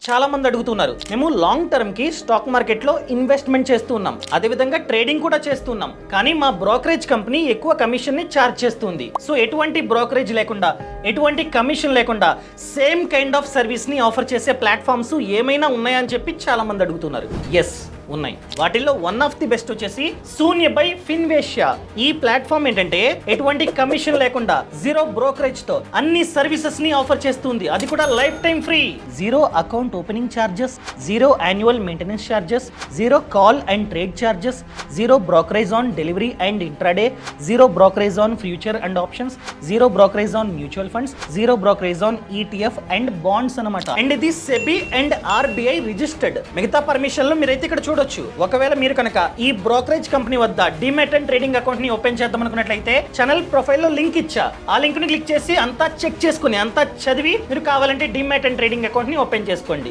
చాలా మంది అడుగుతున్నారు, మేము లాంగ్ టర్మ్ కి స్టాక్ మార్కెట్ లో ఇన్వెస్ట్మెంట్ చేస్తూ ఉన్నాం, అదే విధంగా ట్రేడింగ్ కూడా చేస్తున్నాం, కానీ మా బ్రోకరేజ్ కంపెనీ ఎక్కువ కమిషన్ ని ఛార్జ్ చేస్తుంది. సో ఎటువంటి బ్రోకరేజ్ లేకుండా, ఎటువంటి కమిషన్ లేకుండా సేమ్ కైండ్ ఆఫ్ సర్వీస్ ని ఆఫర్ చేసే ప్లాట్ఫామ్స్ ఏమైనా ఉన్నాయని చెప్పి చాలా మంది అడుగుతున్నారు. ఎస్, ఉన్నాయి. వాటిల్లో వన్ ఆఫ్ ది బెస్ట్ వచ్చేసి శూన్య బై ఫిన్వేషియా. ఈ ప్లాట్ఫామ్ ఏంటంటే ఎటువంటి కమిషన్ లేకుండా జీరో బ్రోకరేజ్ తో అన్ని సర్వీసెస్ ని ఆఫర్ చేస్తుంది, అది కూడా life time free. Zero account opening charges, zero annual maintenance charges, zero call and trade charges, zero brokerage on delivery and intraday, zero brokerage on future and options, zero brokerage on mutual funds, zero brokerage on ETF and bonds అన్నమాట. And ఇది SEBI and RBI registered. మిగతా పర్మిషన్లు మీరైతే ఇక్కడ చూడొచ్చు. ఒకవేళ మీరు కనుక ఈ బ్రోకరేజ్ కంపెనీ వద్ద డిమాట్ అండ్ ట్రేడింగ్ అకౌంట్ ని ఓపెన్ చేద్దాం అనుకున్నట్లయితే ఛానల్ ప్రొఫైల్ లో లింక్ ఇచ్చా, ఆ లింక్ ని క్లిక్ చేసి అంతా చెక్ చేసుకుని, అంతా చదివి మీరు కావాలంటే డిమాట్ అండ్ ట్రేడింగ్ అకౌంట్ ని ఓపెన్ చేసుకోండి.